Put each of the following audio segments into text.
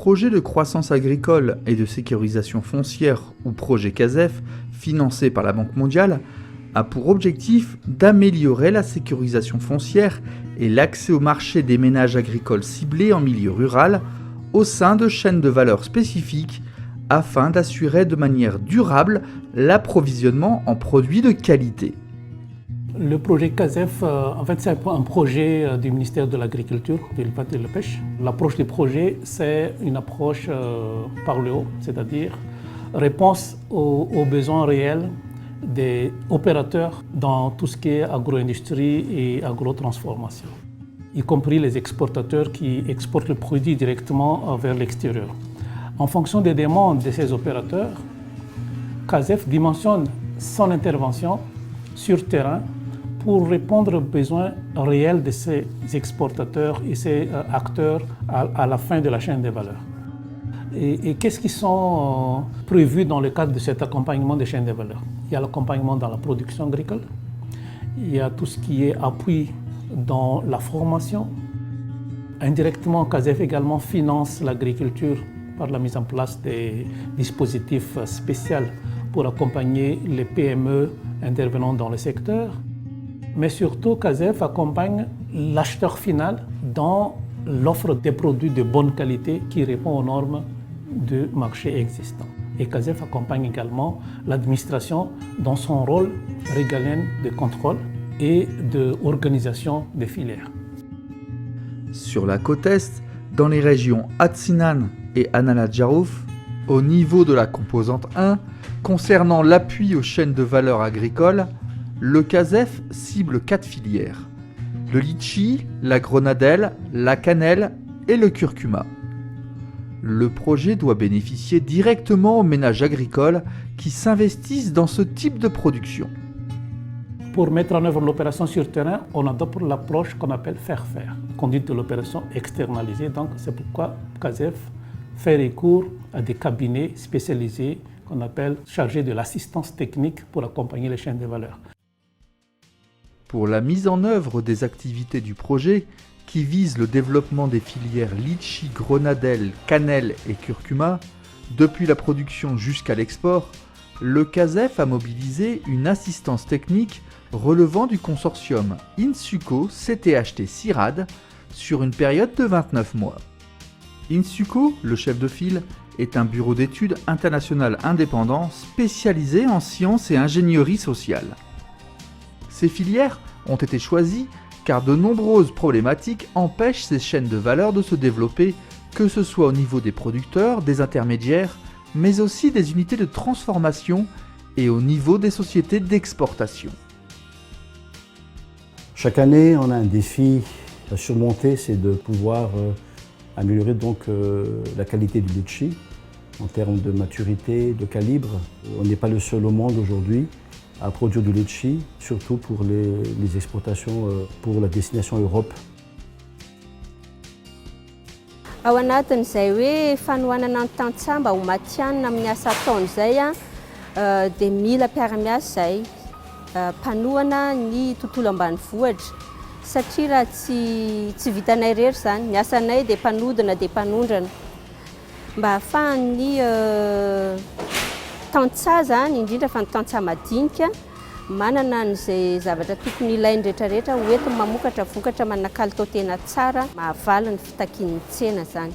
projet de croissance agricole et de sécurisation foncière ou projet CASEF, financé par la Banque mondiale, a pour objectif d'améliorer la sécurisation foncière et l'accès au marché des ménages agricoles ciblés en milieu rural au sein de chaînes de valeur spécifiques afin d'assurer de manière durable l'approvisionnement en produits de qualité. Le projet CASEF, en fait, c'est un projet du ministère de l'Agriculture, de l'élevage et de la pêche. L'approche du projet, c'est une approche par le haut, c'est-à-dire réponse aux besoins réels des opérateurs dans tout ce qui est agro-industrie et agro-transformation, y compris les exportateurs qui exportent le produit directement vers l'extérieur. En fonction des demandes de ces opérateurs, CASEF dimensionne son intervention sur terrain pour répondre aux besoins réels de ces exportateurs et ces acteurs à la fin de la chaîne des valeurs. Et qu'est-ce qui sont prévus dans le cadre de cet accompagnement des chaînes de valeur? Il y a l'accompagnement dans la production agricole, il y a tout ce qui est appui dans la formation. Indirectement, CASEF également finance l'agriculture par la mise en place des dispositifs spéciaux pour accompagner les PME intervenant dans le secteur. Mais surtout, CASEF accompagne l'acheteur final dans l'offre des produits de bonne qualité qui répond aux normes du marché existant. Et CASEF accompagne également l'administration dans son rôle régalien de contrôle et d'organisation des filières. Sur la côte Est, dans les régions Atsinan et Analadjarouf, au niveau de la composante 1, concernant l'appui aux chaînes de valeur agricoles, le CASEF cible 4 filières: le litchi, la grenadelle, la cannelle et le curcuma. Le projet doit bénéficier directement aux ménages agricoles qui s'investissent dans ce type de production. Pour mettre en œuvre l'opération sur terrain, on adopte l'approche qu'on appelle faire-faire, conduite de l'opération externalisée. Donc c'est pourquoi CASEF fait recours à des cabinets spécialisés qu'on appelle chargés de l'assistance technique pour accompagner les chaînes de valeur. Pour la mise en œuvre des activités du projet, qui vise le développement des filières litchi, grenadelle, cannelle et curcuma, depuis la production jusqu'à l'export, le CASEF a mobilisé une assistance technique relevant du consortium Insuco CTHT CIRAD sur une période de 29 mois. Insuco, le chef de file, est un bureau d'études international indépendant spécialisé en sciences et ingénierie sociale. Ces filières ont été choisies car de nombreuses problématiques empêchent ces chaînes de valeur de se développer, que ce soit au niveau des producteurs, des intermédiaires, mais aussi des unités de transformation et au niveau des sociétés d'exportation. Chaque année, on a un défi à surmonter, c'est de pouvoir améliorer la qualité du litchi en termes de maturité, de calibre. On n'est pas le seul au monde aujourd'hui à produire du litchi, surtout pour les exportations pour la destination Europe. Ao anatin'izay hoe fanohanana ny tantsaha mba ho matianina amin'ny asa ataony izay dia mila mpiara-miasa izay mpanohana ny tontolo ambanivohitra satria raha tsy vitanay rery izany, ny asanay dia mpanodina dia mpanondrana. Mba ahafahan'ny tantsaha zany, indrindra fa ny tantsaha madinika, manana an'izay zavatra tokony ilainy rehetrarehetra hoentiny mamokatra vokatra manana kalitao tena tsara, mahavaly ny fitakian'ny tsena zany.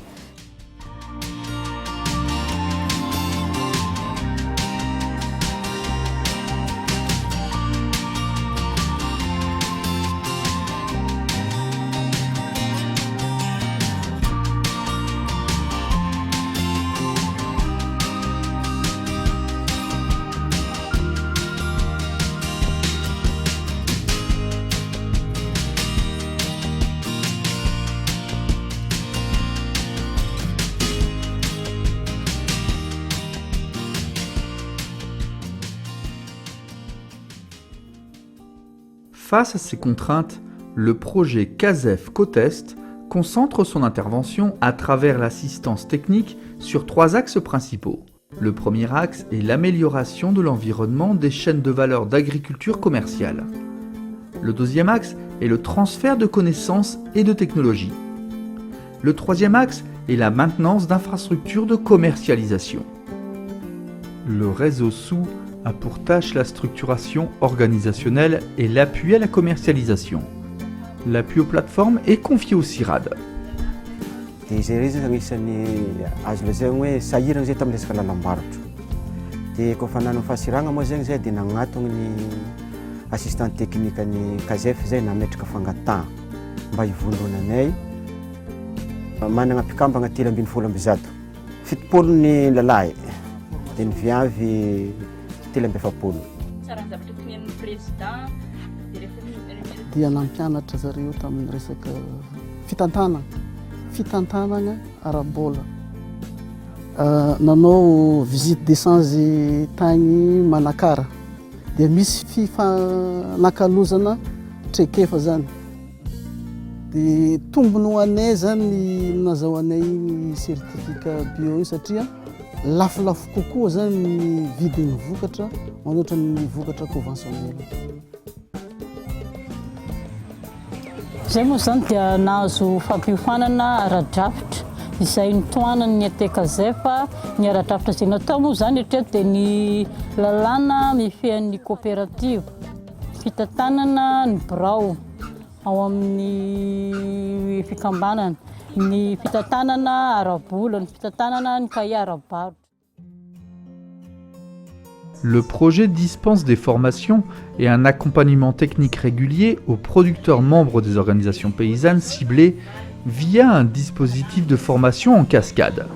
Face à ces contraintes, le projet CASEF Côte Est concentre son intervention à travers l'assistance technique sur 3 axes principaux. Le premier axe est l'amélioration de l'environnement des chaînes de valeur d'agriculture commerciale. Le deuxième axe est le transfert de connaissances et de technologies. Le troisième axe et la maintenance d'infrastructures de commercialisation. Le réseau SOU a pour tâche la structuration organisationnelle et l'appui à la commercialisation. L'appui aux plateformes est confié au CIRAD. Dia izay izy agnisan'ny azo lazaina hoe sahirana zay tamin'ny resaka lalam-barotra. Dia kôfa nanao fasiragna moa zegny zay dia nagnatony ny assistant technique ny CASEF zay nametraka fangatahana mba hivondronanay. Manana mpikambana 370 fitopolo ny lalahy dia ny viavy 370. Saran'ny zavatra tonian'ny président dia nampianatra zareo tamin'ny resaka fitantanana ara-bola. Nanao visite d'essence tagny Manakara dia misy fifanakalozana traikefa zany. Dia tombony ho anay zany nazahoanay certificat bio satria lafolafo kokoa zany ny vidin'ny vokatra manoatra ny vokatra conventionnel. Zay moa zany dia nahazo fampiofanana ara-drafitra izay nitoanany ny ATCASEF ny ara-drafitra izay natao moa zany hatreto dia ny lalàna mifehan'ny coopérative, fitantanana ny birao ao amin'ny fikambanana, ny fitantanana ara-bola, ny fitantanana ny cahier ara-barotra. Le projet dispense des formations et un accompagnement technique régulier aux producteurs membres des organisations paysannes ciblées via un dispositif de formation en cascade.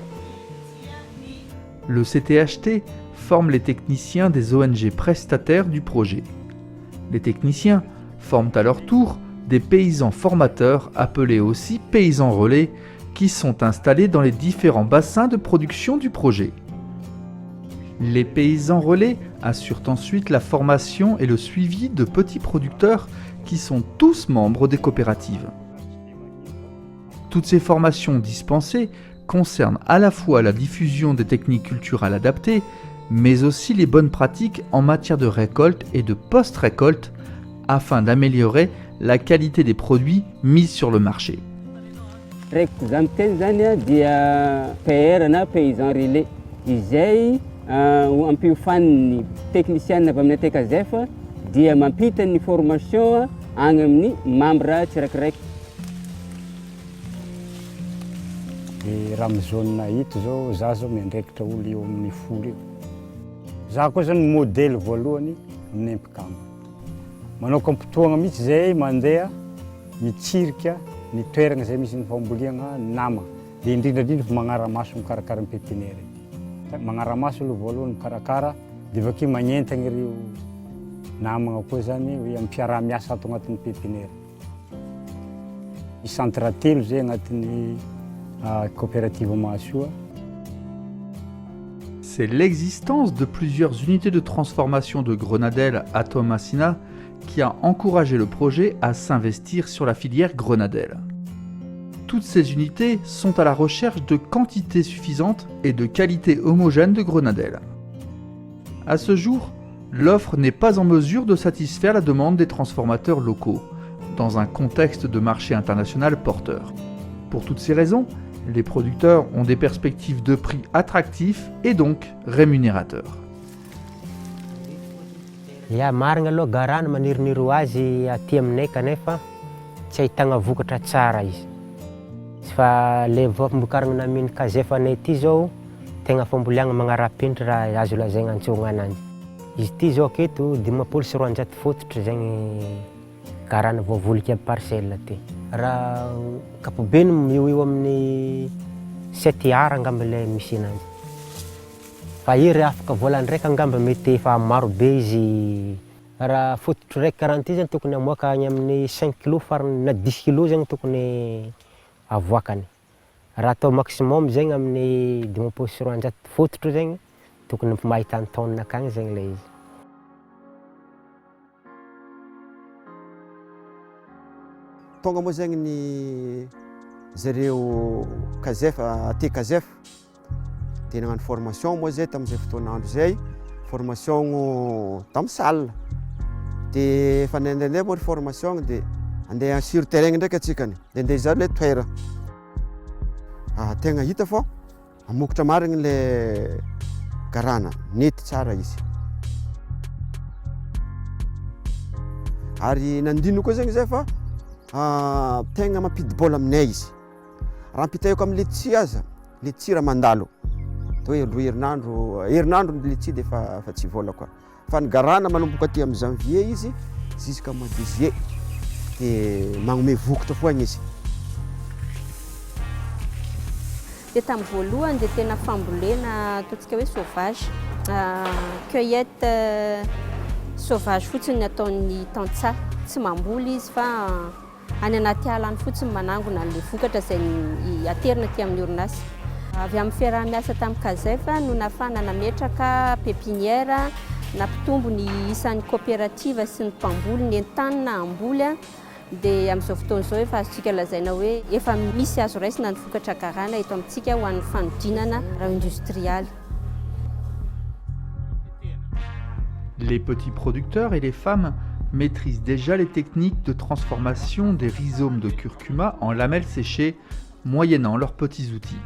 Le CTHT forme les techniciens des ONG prestataires du projet. Les techniciens forment à leur tour des paysans formateurs appelés aussi paysans relais qui sont installés dans les différents bassins de production du projet. Les paysans relais assurent ensuite la formation et le suivi de petits producteurs qui sont tous membres des coopératives. Toutes ces formations dispensées concernent à la fois la diffusion des techniques culturelles adaptées, mais aussi les bonnes pratiques en matière de récolte et de post-récolte afin d'améliorer la qualité des produits mis sur le marché. Ampiofan'ny technicien avy amin'ny ATCASEF dia mampita ny formation agny amin'ny membre tsiraikiraiky. Raha amin'ny zone hito zao za zao miandraikitra olo eo amin'ny 10 eo. Za koa zany modèle voalohany amin'ny mpikamba. Manao kampitoagna mihitsy zay mandeha mitsirika ny toerana zay misy ny fambolena nama. Dia indrindrandrindra magnaramaso mikarakara ny pépinière. Magnaramaso aloha voalohany mikarakara dia avy akeo magnentagna ireo namagna koa zany hoe ampiarah-miasa ato agnatin'ny pépinière. Centre telo zay agnatin'ny coopérative Mahasoa. C'est l'existence de plusieurs unités de transformation de Grenadelle à Toamasina qui a encouragé le projet à s'investir sur la filière Grenadelle. Toutes ces unités sont à la recherche de quantités suffisantes et de qualité homogène de Grenadelle. À ce jour, l'offre n'est pas en mesure de satisfaire la demande des transformateurs locaux, dans un contexte de marché international porteur. Pour toutes ces raisons, les producteurs ont des perspectives de prix attractifs et donc rémunérateurs. Marigna aloha garana manironiry azy aty aminay kanefa tsy ahitagna vokatra tsara izy. Fa le vokarin'ny amin'ny CASEF anay ity zao tegna famboliagna magnara-penitra raha azo lazaigna antsoagna ananjy. Izy ity zao aketo 520 fototry zegny garana voavolika parcelle ty. Raha kapobeny eo amin'ny 7 ara angamba le misy ananjy. Fa iry afaka volany raika angamba mety efa maro be izy. Raha fototry raiky karanty zany tokony amoaka agny amin'ny 5 kg farany na 10 kg zegny tokony avoakany. Raha atao maximum zegny amin'ny 520 fototry zegny tokony mahita ny tonne akagny zegny le izy. Tonga moa zegny ny zareo CASEF ATCASEF dia nagnano formation moa zay tamin'izay fotoanandro zay, formation tamin'ny salle. Dia efa nandehandeha moa formation dia andeha sur terrain ndraiky atsikany dia andeha hizaha le toera. tegna hita fô amokotra marigny le garana, nety tsara izy. Ary nandino koa zegny zay fa tegna mampidi-bôla aminay izy. Raha ampitahiko amin'ny letchi aza, letchi raha mandalo. Hoe roa herinandro ny letchi dia fa tsy vola koa. Fa ny garana manomboka aty amin'ny janvier izy jusqu'à mois de juillet dia magnome vokotra foagna izy. Dia tamin'ny voalohany dia tena fambolena ataontsika hoe sauvage, cueillette sauvage fotsiny nataon'ny tantsa, tsy mamboly izy fa any anaty ala any fotsiny manangona le vokatra izay aterina aty amin'ny orinasa. Avy amin'ny fiaraha-miasa tamin'ny CASEF no nafana nametraka pépinière, nampitombo ny isan'ny coopérative sy ny mpamboly ny entany na amboly. Dia amin'izao fotoana izao efa azontsika lazaina hoe efa misy azo raisina ny vokatra garana eto amintsika ho an'ny fanodinana industrial. Les petits producteurs et les femmes maîtrisent déjà les techniques de transformation des rhizomes de curcuma en lamelles séchées, moyennant leurs petits outils.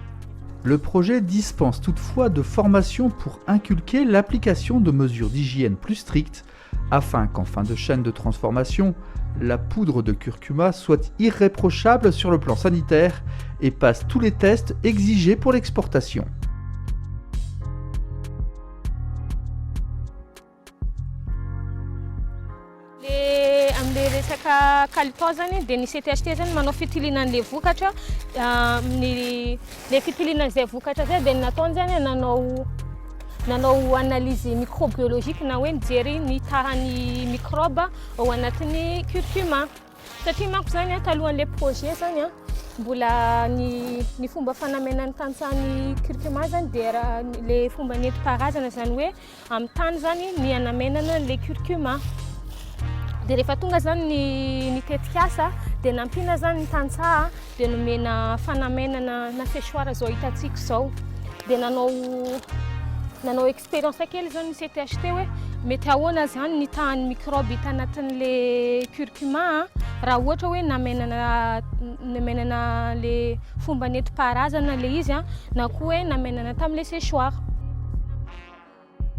Le projet dispense toutefois de formation pour inculquer l'application de mesures d'hygiène plus strictes, afin qu'en fin de chaîne de transformation, la poudre de curcuma soit irréprochable sur le plan sanitaire et passe tous les tests exigés pour l'exportation. Amle resaka kalitao zany dia ny CTHT zany manao fitilinan'le vokatra, le fitilinan'izay vokatra zay dia nataony zany nanao analyse microbiologique na hoe nijery ny tahan'ny microbe ao anatin'ny curcuma. Satria manko zany talohan'le projet zany mbola ny fomba fanamenan'ny tantsahan'ny curcuma zany dia le fomba nentim-paharazana zany hoe amin'ny tany zany ny anamenana le curcuma. Dia rehefa tonga zany ny tetikasa dia nampina zany ny tantsaha dia nomena fanamenana na séchoir zao hitantsika izao. Dia nanao expérience kely zany ny CTHT hoe mety ahoana zany ny tahan'ny microbe hita anatin'le curcuma raha ohatra hoe namenana le fomba nentim-paharazana le izy na koa hoe namenana tamin'le séchoir.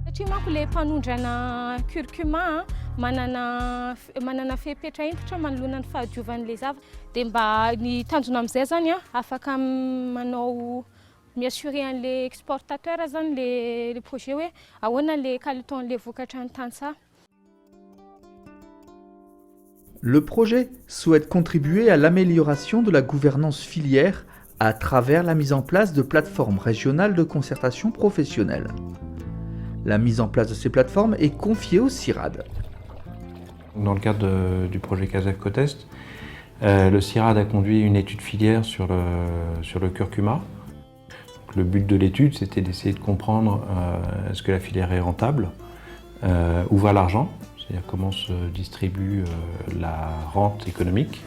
Satria manko le mpanondrana curcuma manana fepetra entitra manoloana ny fahadiovan'le zava. Dia mba ny tanjona amin'izay zany afaka manao miassurer an'le exportateur zany le projet hoe ahoana le qualité-n'le vokatra ny tantsaha. Le projet souhaite contribuer à l'amélioration de la gouvernance filière à travers la mise en place de plateformes régionales de concertation professionnelle. La mise en place de ces plateformes est confiée au CIRAD. Dans le cadre du projet CASEF Cotest, le CIRAD a conduit une étude filière sur le curcuma. Le but de l'étude, c'était d'essayer de comprendre est-ce que la filière est rentable, où va l'argent, c'est-à-dire comment se distribue la rente économique,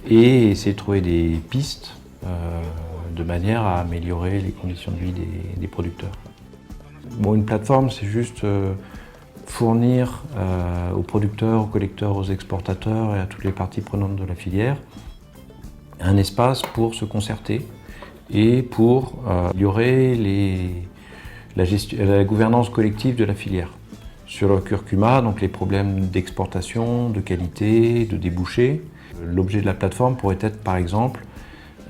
et essayer de trouver des pistes de manière à améliorer les conditions de vie des producteurs. Bon, une plateforme, c'est juste fournir aux producteurs, aux collecteurs, aux exportateurs et à toutes les parties prenantes de la filière un espace pour se concerter et pour améliorer la gouvernance collective de la filière. Sur le curcuma, donc les problèmes d'exportation, de qualité, de débouchés. L'objet de la plateforme pourrait être par exemple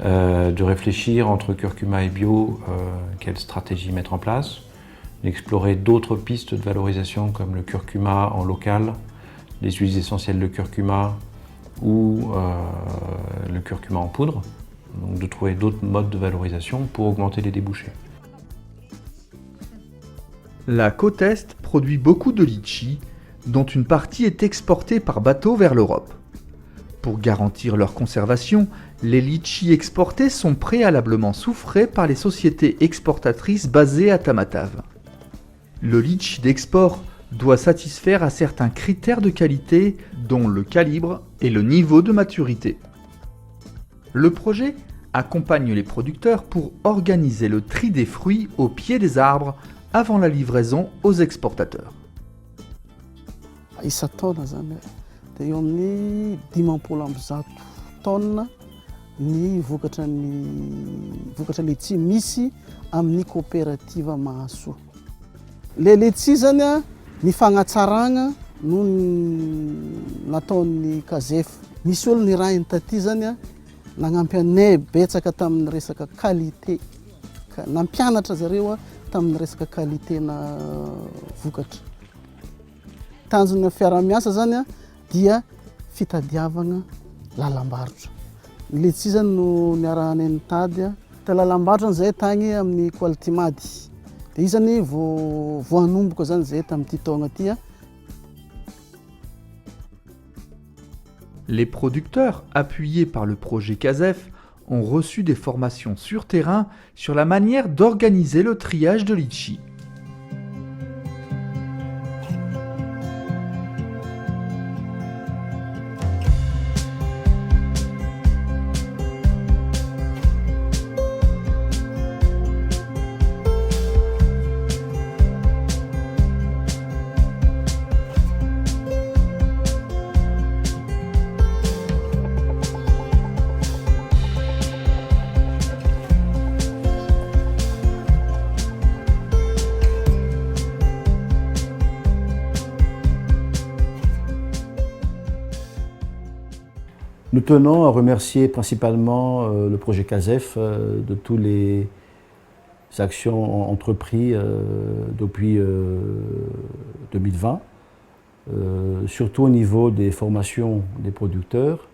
de réfléchir entre curcuma et bio quelle stratégie mettre en place, d'explorer d'autres pistes de valorisation comme le curcuma en local, les huiles essentielles de curcuma ou le curcuma en poudre. Donc de trouver d'autres modes de valorisation pour augmenter les débouchés. La Cotest produit beaucoup de litchis, dont une partie est exportée par bateau vers l'Europe. Pour garantir leur conservation, les litchis exportés sont préalablement soufrés par les sociétés exportatrices basées à Tamatave. Le litchi d'export doit satisfaire à certains critères de qualité, dont le calibre et le niveau de maturité. Le projet accompagne les producteurs pour organiser le tri des fruits au pied des arbres avant la livraison aux exportateurs. Isa-taona zany dia eo amin'ny 500 taona ny vokatra letchi misy amin'ny coopérative Mahasoa. Le letchi zany a ny fagnatsaragna no nataon'ny CASEF. Misy olo ny raha taty zany a nagnampy anay betsaka tamin'ny resaka qualité, nampianatra zareo tamin'ny resaka qualité na vokatra. Tanjona fiaramiasa zany a dia fitadiavagna lalambarotra. Ny letchi zany no niarahanay nitady ta lalambarotra zay tagny amin'ny qualité mady. De izy zany vao hanomboka zany zay tamin'ity taogna ty. Les producteurs, appuyés par le projet CASEF, ont reçu des formations sur terrain sur la manière d'organiser le triage de litchi. Nous tenons à remercier principalement le projet CASEF de toutes les actions entreprises depuis 2020, surtout au niveau des formations des producteurs,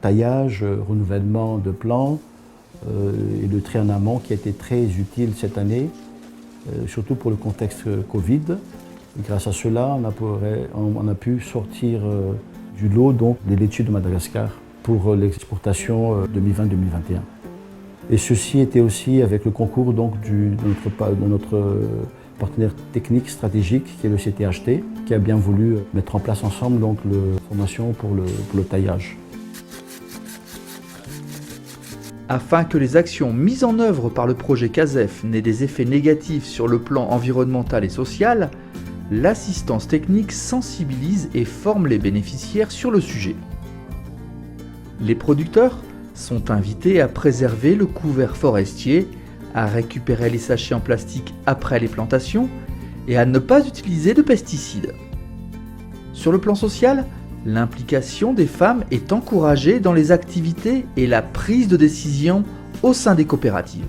taillage, renouvellement de plants et le tri en amont qui a été très utile cette année, surtout pour le contexte Covid. Et grâce à cela, on a pu sortir du lot donc des laitues de Madagascar pour l'exportation 2020-2021. Et ceci était aussi avec le concours donc de notre partenaire technique stratégique qui est le CTHT, qui a bien voulu mettre en place ensemble donc la formation pour le taillage. Afin que les actions mises en œuvre par le projet CASEF n'aient des effets négatifs sur le plan environnemental et social, l'assistance technique sensibilise et forme les bénéficiaires sur le sujet. Les producteurs sont invités à préserver le couvert forestier, à récupérer les sachets en plastique après les plantations et à ne pas utiliser de pesticides. Sur le plan social, l'implication des femmes est encouragée dans les activités et la prise de décision au sein des coopératives.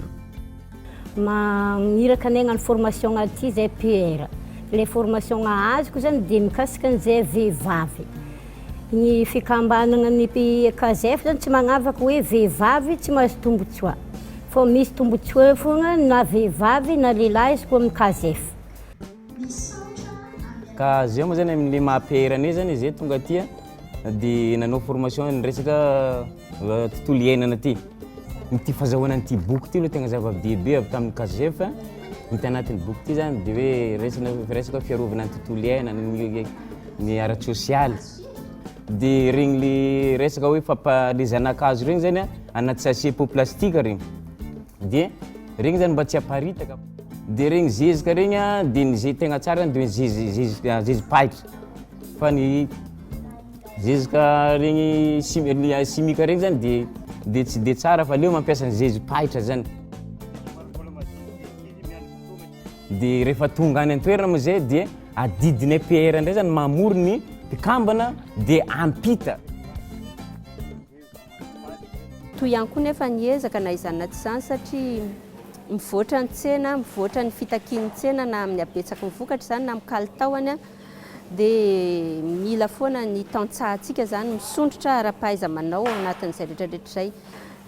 Les formations azoko zany dia mikasika an'izay vehivavy. Ny fikambanana ny CASEF zany tsy magnavaka hoe vehivavy tsy mahazo tombotsoa. Fa misy tombotsoa fogna na vehivavy na lehilahy izy koa amin'ny CASEF. Ka zay moa zany amin'ny maha-PRN zany zay tonga aty dia nanao formation ny resaka tontolo iainana ty. Ity fahazahoana an'ity boky ty no tegna zava-dehibe avy tamin'ny CASEF. Hita anatin'ny boky ity zany dia hoe resaka fiarovana ny tontolo iainana, ny ara-tsosialy. Dia regny le resaka hoe le zanak'hazo regny zany anaty sachet pot plastika regny. Dia regny zany mba tsy haparitaka. Dia regny zezika regny dia ny zay tegna tsara dia zezi-paitra. Fa ny zezika regny simika regny zany dia tsy dia tsara fa leo mampiasa ny zezi-paitra zany. Dia rehefa tonga any an-toerana moa zay dia adidinay PR ndray zany mamory ny mpikambana dia ampita. Toy ihany koa nefa niezaka na izany tsy izany satria mivoatra ny tsena, mivoatra ny fitakian'ny tsena na amin'ny abetsaky ny vokatra zany na amin'ny kalitaony dia mila foana ny tantsahantsika zany misondrotra ara-pahaiza manao anatin'izay rehetrarehetra izay.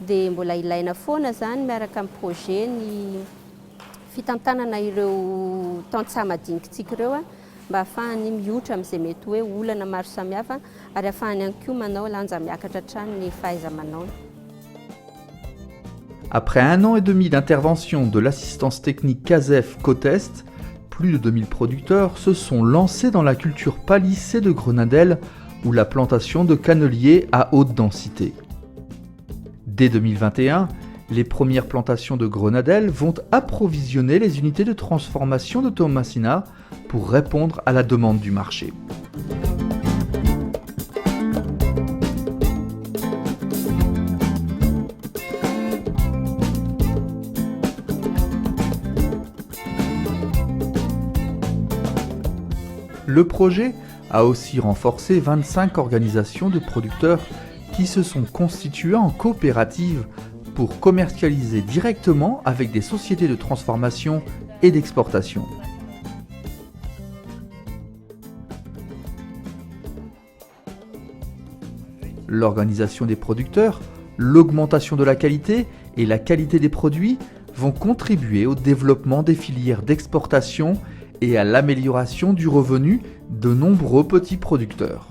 Dia mbola ilaina foana zany miaraka amin'ny projet ny fitantanana ireo tantsaha madinikintsika ireo mba ahafahany miotra amin'izay mety hoe olana maro samihafa ary ahafahany ihany koa manao lanja miakatra hatrany ny fahaiza-manao. Après 1 an et demi d'intervention de l'assistance technique CASEF Cotest, plus de 2000 producteurs se sont lancés dans la culture palissée de grenadelle ou la plantation de canneliers à haute densité. Dès 2021, les premières plantations de grenadelle vont approvisionner les unités de transformation de Tomasina pour répondre à la demande du marché. Le projet a aussi renforcé 25 organisations de producteurs qui se sont constituées en coopératives pour commercialiser directement avec des sociétés de transformation et d'exportation. L'organisation des producteurs, l'augmentation de la qualité et la qualité des produits vont contribuer au développement des filières d'exportation et à l'amélioration du revenu de nombreux petits producteurs.